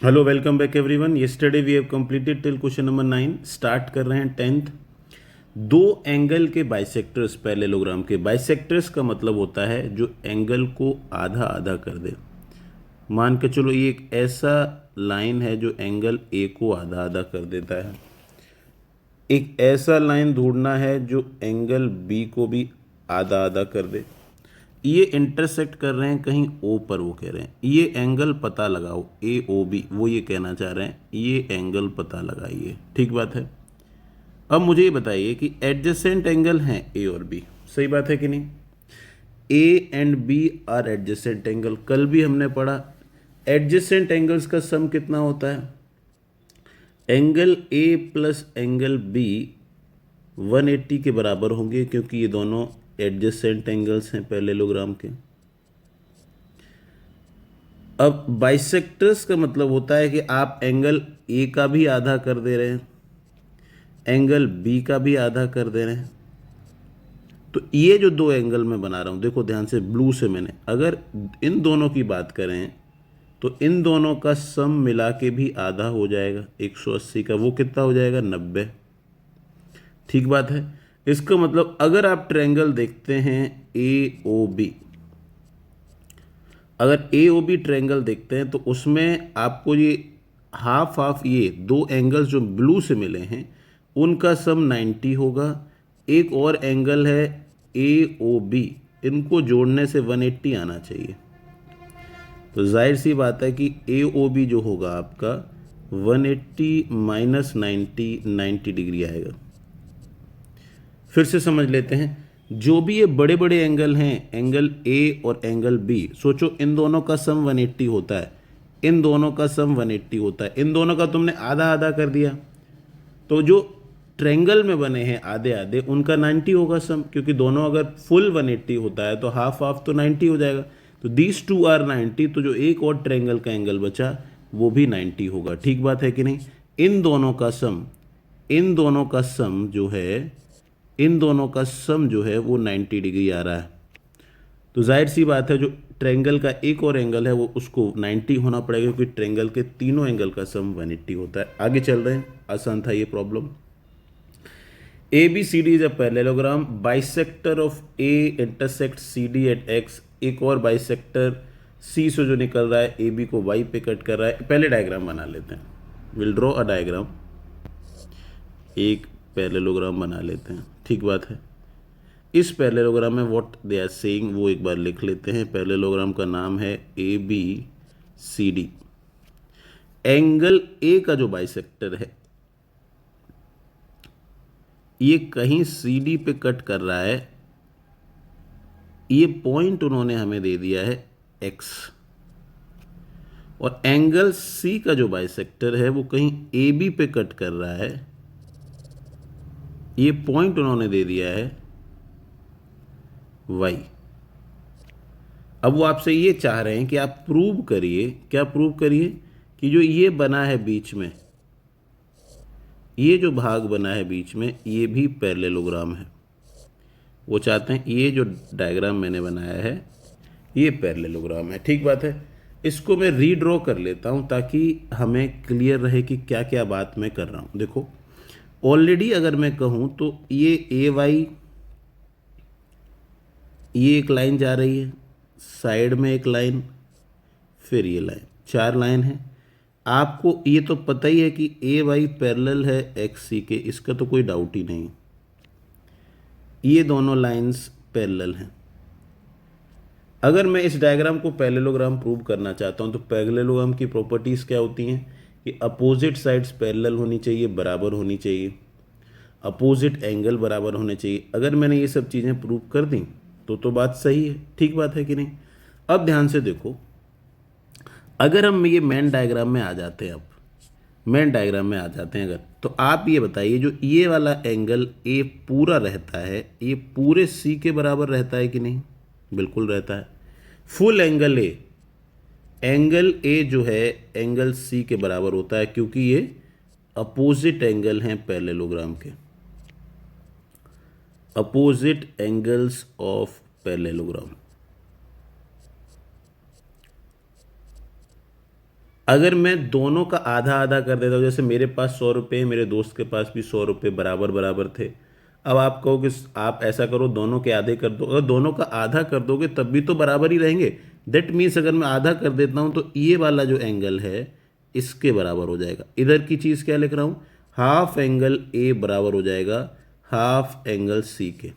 Hello, welcome back everyone. Yesterday we have completed till question number 9। Start कर रहे हैं 10th। दो angle के बाइसेक्टर्स, पैरेललोग्राम के बाइसेक्टर्स का मतलब होता है जो एंगल को आधा आधा कर दे। मान के चलो ये एक ऐसा लाइन है जो एंगल ए को आधा आधा कर देता है। एक ऐसा लाइन ढूंढना है जो एंगल बी को भी आधा आधा कर दे। ये इंटरसेक्ट कर रहे हैं कहीं ओ पर, वो कह रहे हैं ये एंगल पता लगाओ, ए ओ बी, वो ये कहना चाह रहे हैं ये एंगल पता लगाइए। ठीक बात है। अब मुझे ये बताइए कि एडजेसेंट एंगल हैं ए और बी, सही बात है कि नहीं? A and B are adjacent angle. कल भी हमने पढ़ा एडजेसेंट एंगल्स का सम कितना होता है। Angle A plus angle B 180 के बराबर होंगे, क्योंकि ये दोनों एडजेसेंट एंगल्स हैं पैरेललोग्राम के। अब बाइसेक्टर्स का मतलब होता है कि आप एंगल ए का भी आधा कर दे रहे हैं, एंगल बी का भी आधा कर दे रहे हैं। तो ये जो दो एंगल मैं बना रहा हूं, देखो ध्यान से, ब्लू से मैंने, अगर इन दोनों की बात करें तो इन दोनों का सम मिला के भी आधा हो जाएगा 180 का। वो कितना हो जाएगा? 90। ठीक बात है। इसका मतलब अगर आप ट्रायंगल देखते हैं ए ओ बी, अगर ए ओ बी ट्रायंगल देखते हैं तो उसमें आपको ये हाफ हाफ, ये दो एंगल्स जो ब्लू से मिले हैं उनका सम 90 होगा। एक और एंगल है ए ओ बी, इनको जोड़ने से 180 आना चाहिए। तो जाहिर सी बात है कि ए ओ बी जो होगा आपका 180 माइनस 90, 90 डिग्री आएगा। फिर से समझ लेते हैं, जो भी ये बड़े बड़े एंगल हैं, एंगल ए और एंगल बी, सोचो इन दोनों का सम 180 होता है, इन दोनों का सम 180 होता है, इन दोनों का तुमने आधा आधा कर दिया, तो जो ट्रायंगल में बने हैं आधे आधे उनका 90 होगा सम, क्योंकि दोनों अगर फुल 180 होता है तो हाफ हाफ तो 90 हो जाएगा। तो दीज टू आर 90, तो जो एक और ट्रायंगल का एंगल बचा वो भी 90 होगा। ठीक बात है कि नहीं? इन दोनों का सम, इन दोनों का सम जो है, इन दोनों का सम जो है वो 90 डिग्री आ रहा है। तो जाहिर सी बात है जो ट्रायंगल का एक और एंगल है वो उसको 90 होना पड़ेगा, क्योंकि ट्रायंगल के तीनों एंगल का सम 180 होता है। आगे चल रहे हैं, आसान था ये problem. A B C D is a parallelogram, bisector of A intersect C D at X. एक और बाइसेक्टर सी से जो निकल रहा है ए बी को वाई पे कट कर रहा है। पहले डायग्राम बना लेते हैं, विल ड्रॉ अ डायग्राम। एक पैरेललोग्राम बना लेते हैं। ठीक बात है। इस पैरेललोग्राम में व्हाट दे आर सेइंग वो एक बार लिख लेते हैं। पैरेललोग्राम का नाम है A B C D. Angle A का जो बाइसेक्टर है ये कहीं सी डी पे कट कर रहा है। ये पॉइंट उन्होंने हमें दे दिया है एक्स, और एंगल सी का जो बाइसेक्टर है वो कहीं ए बी पे कट कर रहा है। ये पॉइंट उन्होंने दे दिया है वाई। अब वो आपसे ये चाह रहे हैं कि आप प्रूव करिए, क्या प्रूव करिए? कि जो ये बना है बीच में, ये जो भाग बना है बीच में, ये भी पैरेललोग्राम है। वो चाहते हैं ये जो डायग्राम मैंने बनाया है ये पैरेललोग्राम है। ठीक बात है। इसको मैं रीड्रॉ कर लेता हूं ताकि हमें क्लियर रहे कि क्या क्या बात मैं कर रहा हूं। देखो, ऑलरेडी अगर मैं कहूं तो ये ए वाई, ये एक लाइन जा रही है, साइड में एक लाइन, फिर ये लाइन, 4 लाइन है। आपको ये तो पता ही है कि ए वाई पैरेलल है एक्स सी के, इसका तो कोई डाउट ही नहीं। ये दोनों लाइंस पैरेलल हैं। अगर मैं इस डायग्राम को पैरेललोग्राम प्रूव करना चाहता हूं तो पैरेललोग्राम की प्रॉपर्टीज़ क्या होती हैं कि अपोजिट साइड्स पैरेलल होनी चाहिए, बराबर होनी चाहिए, अपोजिट एंगल बराबर होने चाहिए। अगर मैंने ये सब चीज़ें प्रूव कर दी तो बात सही है। ठीक बात है कि नहीं? अब ध्यान से देखो, अगर हम ये मेन डायग्राम में आ जाते हैं, अब मेन डायग्राम में आ जाते हैं अगर, तो आप ये बताइए जो ये वाला एंगल ए पूरा रहता है ये पूरे सी के बराबर रहता है कि नहीं? बिल्कुल रहता है। Full angle A, angle A जो है एंगल सी के बराबर होता है, क्योंकि ये अपोजिट एंगल हैं पैरेललोग्राम के, अपोजिट एंगल्स ऑफ पैरेललोग्राम। अगर मैं दोनों का आधा आधा कर देता हूँ, जैसे मेरे पास 100 रुपये हैं, मेरे दोस्त के पास भी 100 रुपये बराबर बराबर थे। अब आप कहो कि आप ऐसा करो दोनों के आधे कर दो, अगर दोनों का आधा कर दोगे तब भी तो बराबर ही रहेंगे। दैट मीन्स अगर मैं आधा कर देता हूँ तो ये वाला जो एंगल है इसके बराबर हो जाएगा। इधर की चीज़ क्या लिख रहा हूँ, हाफ एंगल ए बराबर हो जाएगा हाफ एंगल सी के।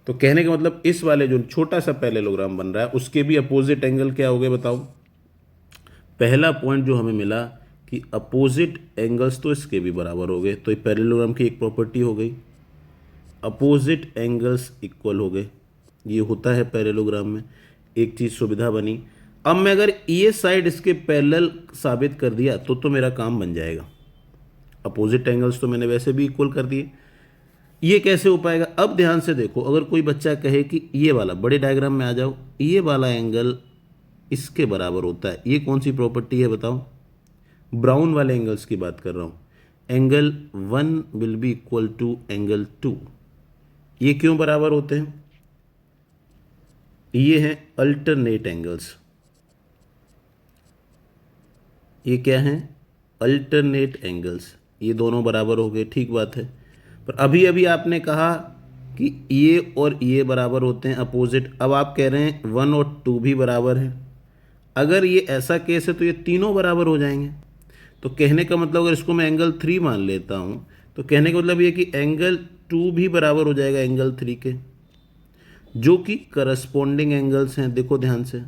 तो कहने का मतलब इस वाले जो छोटा सा पैरेललोग्राम बन रहा है उसके भी अपोजिट एंगल क्या हो गए बताओ। पहला पॉइंट जो हमें मिला कि अपोजिट एंगल्स तो इसके भी बराबर हो गए, तो ये पैरेललोग्राम की एक प्रॉपर्टी हो गई। अपोजिट एंगल्स इक्वल हो गए, ये होता है पैरेललोग्राम में, एक चीज़ सुविधा बनी। अब मैं अगर ये साइड इसके पैरेलल साबित कर दिया तो मेरा काम बन जाएगा। अपोजिट एंगल्स तो मैंने वैसे भी इक्वल कर दिए, ये कैसे हो पाएगा। अब ध्यान से देखो, अगर कोई बच्चा कहे कि ये वाला, बड़े डायग्राम में आ जाओ, ये वाला एंगल इसके बराबर होता है, ये कौन सी प्रॉपर्टी है बताओ। ब्राउन वाले एंगल्स की बात कर रहा हूँ। Angle 1 will be equal to angle 2। ये क्यों बराबर होते हैं, ये हैं अल्टरनेट एंगल्स। ये क्या हैं, अल्टरनेट एंगल्स, ये दोनों बराबर हो गए, ठीक बात है। पर अभी अभी आपने कहा कि ये और ये बराबर होते हैं अपोजिट, अब आप कह रहे हैं 1 और 2 भी बराबर हैं। अगर ये ऐसा केस है तो ये तीनों बराबर हो जाएंगे। तो कहने का मतलब अगर इसको मैं एंगल 3 मान लेता हूँ तो कहने का मतलब ये कि एंगल 2 भी बराबर हो जाएगा एंगल 3 के, जो कि करस्पॉन्डिंग एंगल्स हैं। देखो ध्यान से,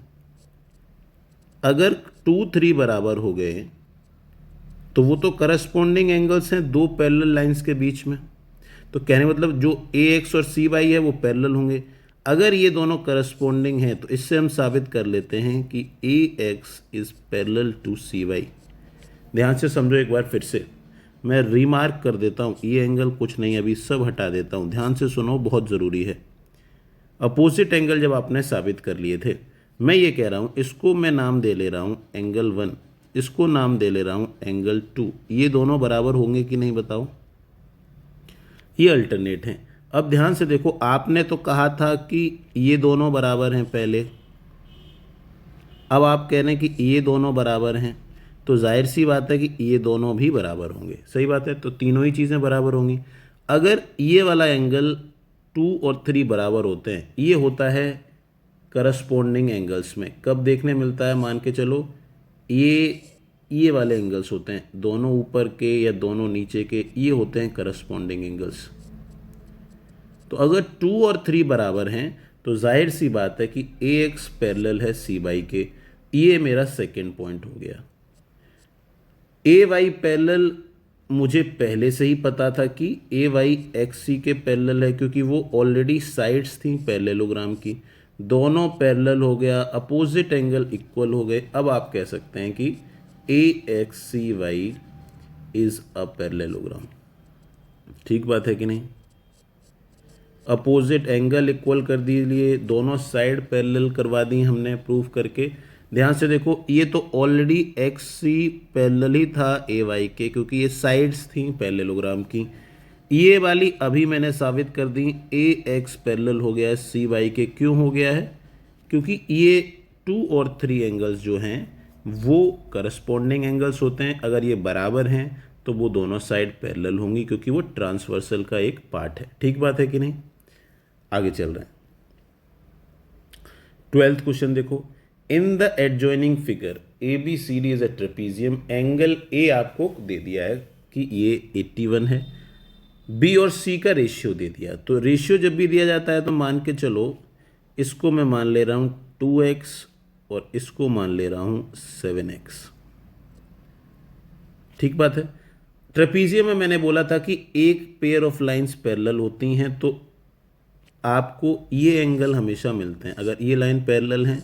अगर 2 3 बराबर हो गए तो वो तो करस्पॉन्डिंग एंगल्स हैं दो पैरेलल लाइंस के बीच में। तो कहने मतलब जो ए एक्स और सी वाई है वो पैरेलल होंगे। अगर ये दोनों करस्पॉन्डिंग हैं तो इससे हम साबित कर लेते हैं कि A X is parallel to C Y. ध्यान से समझो एक बार फिर से, मैं रिमार्क कर देता हूँ, ये एंगल कुछ नहीं, अभी सब हटा देता हूँ, ध्यान से सुनो, बहुत ज़रूरी है। अपोजिट एंगल जब आपने साबित कर लिए थे, मैं ये कह रहा हूँ इसको मैं नाम दे ले रहा हूँ एंगल 1, इसको नाम दे ले रहा हूँ एंगल 2। ये दोनों बराबर होंगे कि नहीं बताओ, ये अल्टरनेट हैं। अब ध्यान से देखो, आपने तो कहा था कि ये दोनों बराबर हैं पहले, अब आप कह रहे हैं कि ये दोनों बराबर हैं, तो जाहिर सी बात है कि ये दोनों भी बराबर होंगे, सही बात है, तो तीनों ही चीज़ें बराबर होंगी। अगर ये वाला एंगल 2 और 3 बराबर होते हैं, ये होता है करस्पॉन्डिंग एंगल्स में, कब देखने मिलता है, मान के चलो ये वाले एंगल्स होते हैं, दोनों ऊपर के या दोनों नीचे के, ये होते हैं करस्पॉन्डिंग एंगल्स। तो अगर 2 और 3 बराबर हैं तो जाहिर सी बात है कि ए एक्स पैरेलल है सी वाई के, ये मेरा सेकेंड पॉइंट हो गया। ए वाई पैरेलल मुझे पहले से ही पता था कि ए वाई एक्स सी के पैरेलल है, क्योंकि वो ऑलरेडी साइड्स थी पैरेललोग्राम की, दोनों पैरेलल हो गया, अपोजिट एंगल इक्वल हो गए। अब आप कह सकते हैं कि A X C Y is a parallelogram, ठीक बात है कि नहीं। अपोजिट एंगल इक्वल कर दिए, दोनों साइड पैरेलल करवा दी हमने प्रूफ करके। ध्यान से देखो, ये तो ऑलरेडी एक्स सी पैरेलल ही था ए वाई के, क्योंकि ये साइड्स थी पैरेललोग्राम की। ये वाली अभी मैंने साबित कर दी, ए एक्स पैरेलल हो गया है सी वाई के। क्यों हो गया है, क्योंकि ये 2 और 3 एंगल्स जो हैं वो करस्पॉन्डिंग एंगल्स होते हैं। अगर ये बराबर हैं तो वो दोनों साइड पैरेलल होंगी, क्योंकि वो ट्रांसवर्सल का एक पार्ट है, ठीक बात है कि नहीं। आगे चल रहे हैं, 12th क्वेश्चन देखो, in the adjoining figure A B C D is a trapezium, angle A आपको दे दिया है कि ये 81 है, बी और सी का रेशियो दे दिया। तो रेशियो जब भी दिया जाता है तो मान के चलो, इसको मैं मान ले रहा हूँ 2x और इसको मान ले रहा हूँ 7x, ठीक बात है। ट्रेपीजियम में मैंने बोला था कि एक पेयर ऑफ लाइंस पैरेलल होती हैं, तो आपको ये एंगल हमेशा मिलते हैं। अगर ये लाइन पैरेलल हैं,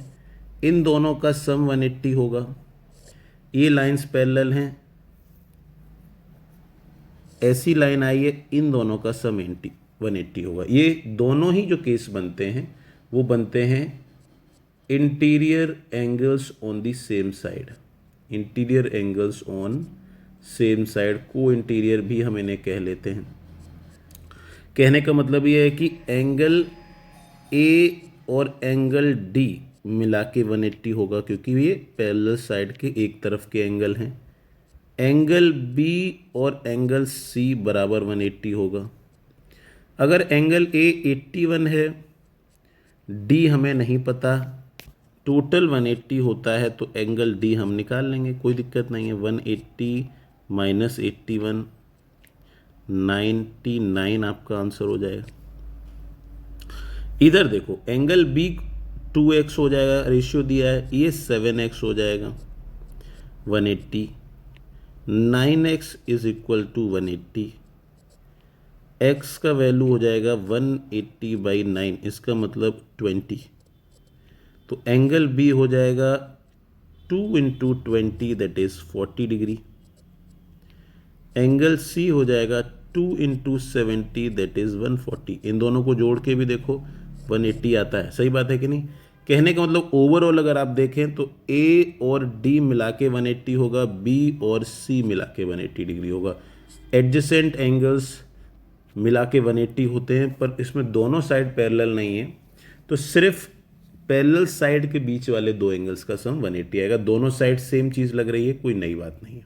इन दोनों का सम 180 होगा। ये लाइंस पैरेलल हैं, ऐसी लाइन आई है, इन दोनों का सम 180 होगा। ये दोनों ही जो केस बनते हैं वो बनते हैं interior angles on the same side, interior angles on same side, को इंटीरियर भी हम इन्हें कह लेते हैं। कहने का मतलब ये है कि एंगल ए और एंगल डी मिला के 180 होगा क्योंकि ये पैरेलल साइड के एक तरफ के एंगल हैं। एंगल बी और एंगल सी बराबर 180 होगा। अगर एंगल ए 81 है, डी हमें नहीं पता, टोटल 180 होता है तो एंगल डी हम निकाल लेंगे, कोई दिक्कत नहीं है। 180 माइनस 81, 99 आपका आंसर हो जाएगा। इधर देखो एंगल बी 2x हो जाएगा, रेशियो दिया है, ये 7x हो जाएगा। 180 9x is equal to 180, x का वैल्यू हो जाएगा 180 बाई 9, इसका मतलब 20। तो एंगल बी हो जाएगा 2 into 20 that is 40 degree. Angle C हो जाएगा 2 इंटू 70 दैट इज 140। इन दोनों को जोड़ के भी देखो 180 आता है, सही बात है कि नहीं। कहने का मतलब ओवरऑल अगर आप देखें तो ए और डी मिला के 180 होगा, बी और सी मिला के 180 डिग्री होगा। एडजेसेंट एंगल्स मिला के 180 होते हैं, पर इसमें दोनों साइड पैरेलल नहीं है, तो सिर्फ पैरेलल साइड के बीच वाले दो एंगल्स का सम 180 आएगा। दोनों साइड सेम चीज़ लग रही है, कोई नई बात नहीं है।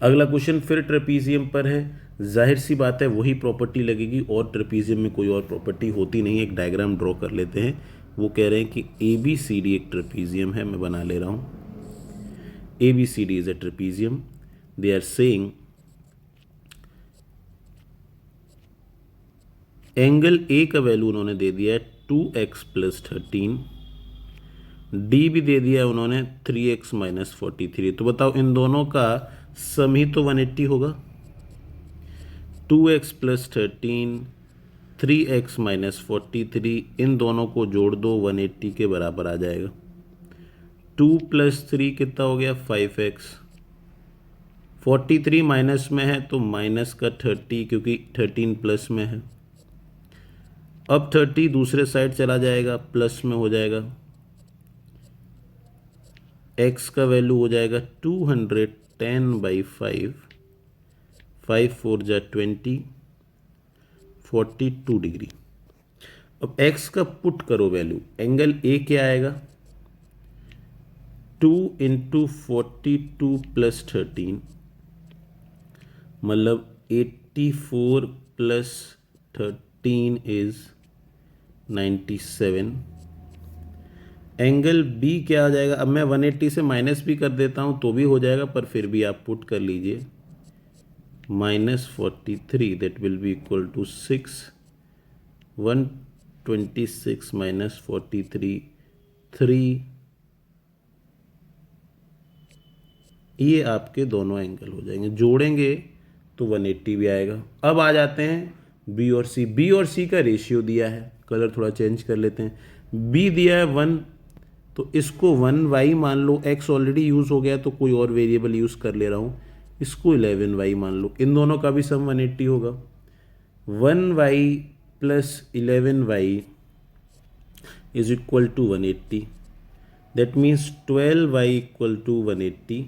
अगला क्वेश्चन फिर ट्रेपीजियम पर है, जाहिर सी बात है वही प्रॉपर्टी लगेगी और ट्रेपीजियम में कोई और प्रॉपर्टी होती नहीं है। एक डायग्राम ड्रॉ कर लेते हैं। वो कह रहे हैं कि ABCD एक ट्रेपीजियम है, मैं बना ले रहा हूँ। ABCD is a trapezium. They are saying angle A का वैल्यू उन्होंने दे दिया है 2x प्लस 13, डी भी दे दिया है उन्होंने 3x माइनस 43। तो बताओ इन दोनों का सम ही तो 180 होगा। 2x प्लस 13, 3x माइनस 43, इन दोनों को जोड़ दो 180 के बराबर आ जाएगा। 2 प्लस 3 कितना हो गया 5x, 43 माइनस में है तो माइनस का 30 क्योंकि 13 प्लस में है। अब 30 दूसरे साइड चला जाएगा, प्लस में हो जाएगा। x का वैल्यू हो जाएगा 210 बाई 5, 5 4 जा 20, 42 डिग्री। अब x का पुट करो वैल्यू, एंगल ए क्या आएगा 2 इंटू 42 प्लस 13, मतलब 84 प्लस 13 इज 97। एंगल बी क्या आ जाएगा, अब मैं 180 से माइनस भी कर देता हूँ तो भी हो जाएगा, पर फिर भी आप पुट कर लीजिए -43 that will be equal to 6, 126 minus 43 3, ये आपके दोनों एंगल हो जाएंगे। जोड़ेंगे तो 180 भी आएगा। अब आ जाते हैं बी और सी। बी और सी का रेशियो दिया है, कलर थोड़ा चेंज कर लेते हैं। बी दिया है 1, तो इसको 1y मान लो, x ऑलरेडी यूज़ हो गया तो कोई और वेरिएबल यूज़ कर ले रहा हूँ, इसको 11y मान लो। इन दोनों का भी सम 180 होगा। 1y plus 11y is equal to 180, that means 12y equal to 180।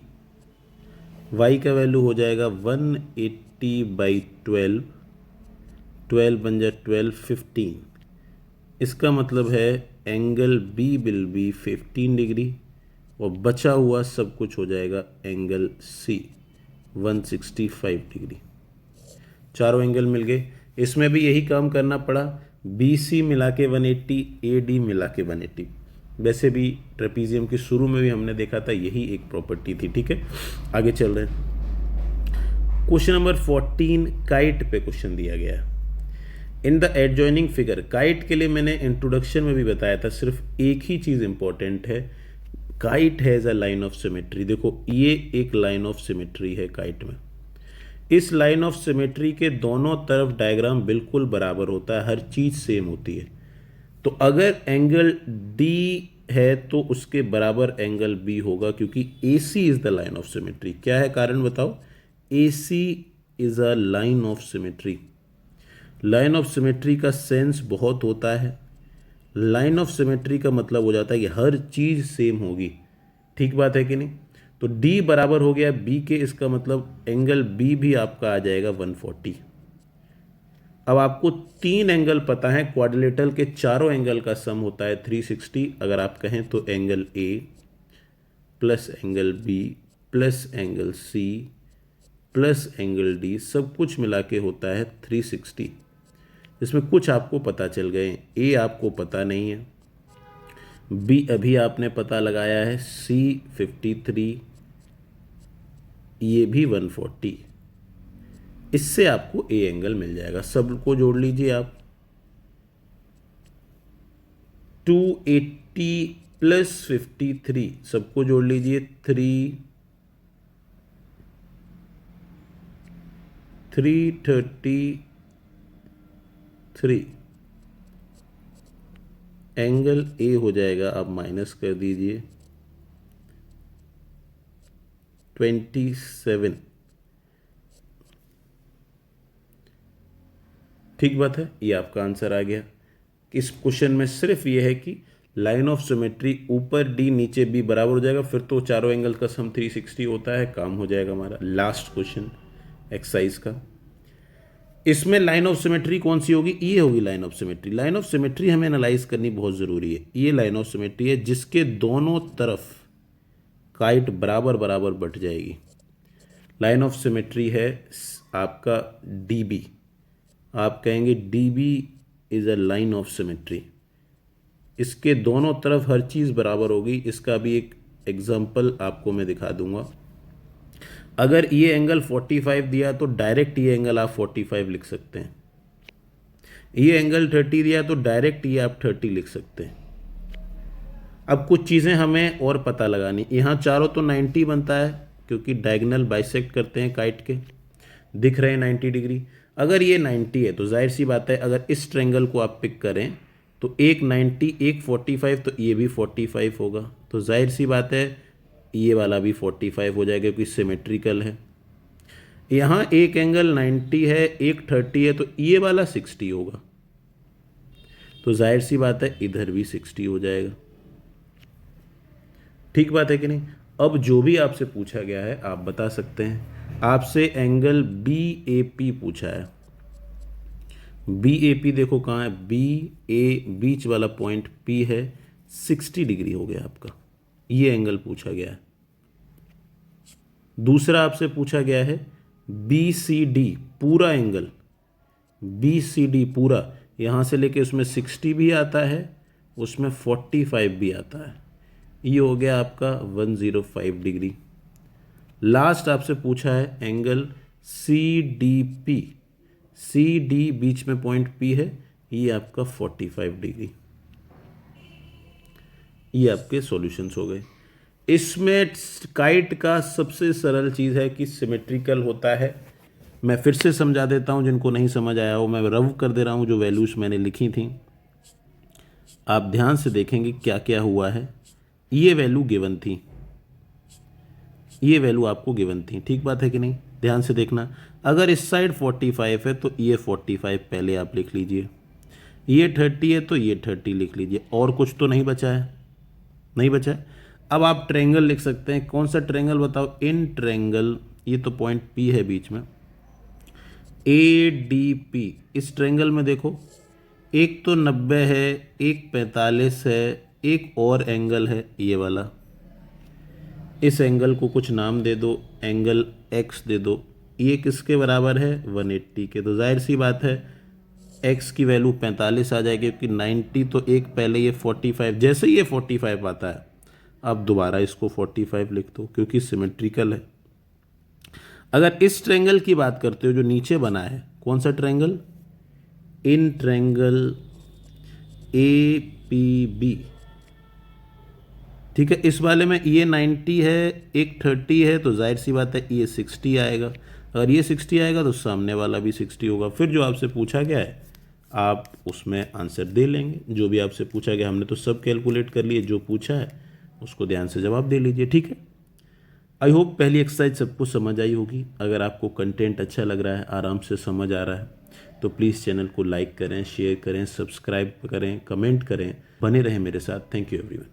y का वैल्यू हो जाएगा 180 बाई 12, 12 बन जाए 12, 15। इसका मतलब है angle B will be 15 degree और बचा हुआ सब कुछ हो जाएगा एंगल सी 165 डिग्री। चारों एंगल मिल गए। इसमें भी यही काम करना पड़ा, बी सी मिला के 180, ए डी मिला के 180। वैसे भी ट्रेपीजियम के शुरू में भी हमने देखा था यही एक प्रॉपर्टी थी। ठीक है, आगे चल रहे हैं। क्वेश्चन नंबर 14 काइट पे क्वेश्चन दिया गया है। इन द एडजॉइनिंग फिगर, काइट के लिए मैंने इंट्रोडक्शन में भी बताया था, सिर्फ एक ही चीज़ इंपॉर्टेंट है, kite has a line of symmetry. देखो ये एक लाइन ऑफ सिमेट्री है काइट में। इस लाइन ऑफ सिमेट्री के दोनों तरफ डायग्राम बिल्कुल बराबर होता है, हर चीज़ सेम होती है। तो अगर एंगल डी है तो उसके बराबर एंगल बी होगा, क्योंकि A C is the line of symmetry. क्या है कारण बताओ, A C is a line of symmetry. Line of symmetry का सेंस बहुत होता है। लाइन ऑफ सिमेट्री का मतलब हो जाता है कि हर चीज़ सेम होगी। ठीक बात है कि नहीं। तो D बराबर हो गया B के, इसका मतलब एंगल B भी आपका आ जाएगा 140। अब आपको 3 एंगल पता है, क्वाड्रिलेटरल के चारों एंगल का सम होता है 360। अगर आप कहें तो angle A plus angle B plus angle C plus angle D सब कुछ मिला के होता है 360। इसमें कुछ आपको पता चल गए, ए आपको पता नहीं है, बी अभी आपने पता लगाया है, सी 53, ये भी 140। इससे आपको ए एंगल मिल जाएगा। सबको जोड़ लीजिए आप, 280 प्लस 53 सबको जोड़ लीजिए, 333 एंगल ए हो जाएगा। आप माइनस कर दीजिए 27। ठीक बात है, ये आपका आंसर आ गया। इस क्वेश्चन में सिर्फ ये है कि लाइन ऑफ सिमेट्री ऊपर डी नीचे बी बराबर हो जाएगा, फिर तो चारों एंगल का सम 360 होता है, काम हो जाएगा हमारा। लास्ट क्वेश्चन एक्सरसाइज का, इसमें लाइन ऑफ सिमेट्री कौन सी होगी? ये होगी line of symmetry. Line of symmetry हमें एनालाइज करनी बहुत ज़रूरी है। ये लाइन ऑफ सिमेट्री है जिसके दोनों तरफ काइट बराबर बराबर बट जाएगी। लाइन ऑफ सिमेट्री है आपका डी बी, आप कहेंगे D B is a line of symmetry. इसके दोनों तरफ हर चीज़ बराबर होगी। इसका भी एक एग्जांपल आपको मैं दिखा दूंगा। अगर ये एंगल 45 दिया तो डायरेक्ट ये एंगल आप 45 लिख सकते हैं। ये एंगल 30 दिया तो डायरेक्ट ये आप 30 लिख सकते हैं। अब कुछ चीज़ें हमें और पता लगानी। यहाँ चारों तो 90 बनता है क्योंकि डायगोनल बाइसेक्ट करते हैं काइट के, दिख रहे हैं 90 डिग्री। अगर ये 90 है तो जाहिर सी बात है अगर इस ट्रायंगल को आप पिक करें तो एक 90 एक 45, तो ये भी 45 होगा। तो जाहिर सी बात है ये वाला भी 45 हो जाएगा क्योंकि सिमेट्रिकल है। यहाँ एक एंगल 90 है एक 30 है, तो ये वाला 60 होगा। तो जाहिर सी बात है इधर भी 60 हो जाएगा। ठीक बात है कि नहीं? अब जो भी आपसे पूछा गया है आप बता सकते हैं। आपसे एंगल बी ए पी पूछा है। बी ए पी देखो कहाँ है, बी ए बीच वाला पॉइंट पी है, 60 डिग्री हो गया आपका। ये एंगल पूछा गया है। दूसरा आपसे पूछा गया है बी सी डी पूरा एंगल, बी सी डी पूरा, यहाँ से लेके उसमें 60 भी आता है उसमें 45 भी आता है। ये हो गया आपका 105 डिग्री। लास्ट आपसे पूछा है angle C D P, C D बीच में पॉइंट पी है, ये आपका 45 डिग्री। ये आपके सॉल्यूशंस हो गए। इसमें काइट का सबसे सरल चीज़ है कि सिमेट्रिकल होता है। मैं फिर से समझा देता हूँ, जिनको नहीं समझ आया हो मैं रव कर दे रहा हूँ जो वैल्यूज मैंने लिखी थी। आप ध्यान से देखेंगे क्या क्या हुआ है। ये वैल्यू गिवन थी, ये वैल्यू आपको गिवन थी। ठीक बात है कि नहीं? ध्यान से देखना। अगर इस साइड 45 है तो ये 45 पहले आप लिख लीजिए, ये 30 है तो ये 30 लिख लीजिए। और कुछ तो नहीं बचा है? नहीं बचा है। अब आप ट्रायंगल लिख सकते हैं। कौन सा ट्रायंगल बताओ? इन ट्रायंगल, ये तो पॉइंट पी है बीच में, ए डी पी। इस ट्रायंगल में देखो एक तो 90 है, एक 45 है, एक और एंगल है ये वाला। इस एंगल को कुछ नाम दे दो, एंगल एक्स दे दो। ये किसके बराबर है? 180 के। तो जाहिर सी बात है एक्स की वैल्यू 45 आ जाएगी क्योंकि 90 तो एक पहले, ये 45। जैसे ही ये 45 आता है अब दोबारा इसको 45 लिख दो क्योंकि सिमेट्रिकल है। अगर इस ट्रायंगल की बात करते हो जो नीचे बना है, कौन सा triangle? In triangle A P B. ठीक है, इस वाले में ये 90 है एक 30 है, तो जाहिर सी बात है ये 60 आएगा। अगर ये 60 आएगा तो सामने वाला भी 60 होगा। फिर जो आपसे पूछा गया है आप उसमें आंसर दे लेंगे। जो भी आपसे पूछा गया हमने तो सब कैलकुलेट कर लिए, जो पूछा है उसको ध्यान से जवाब दे लीजिए। ठीक है, आई होप पहली एक्सरसाइज सबको समझ आई होगी। अगर आपको कंटेंट अच्छा लग रहा है, आराम से समझ आ रहा है, तो प्लीज़ चैनल को लाइक करें, शेयर करें, सब्सक्राइब करें, कमेंट करें, बने रहें मेरे साथ। Thank you everyone.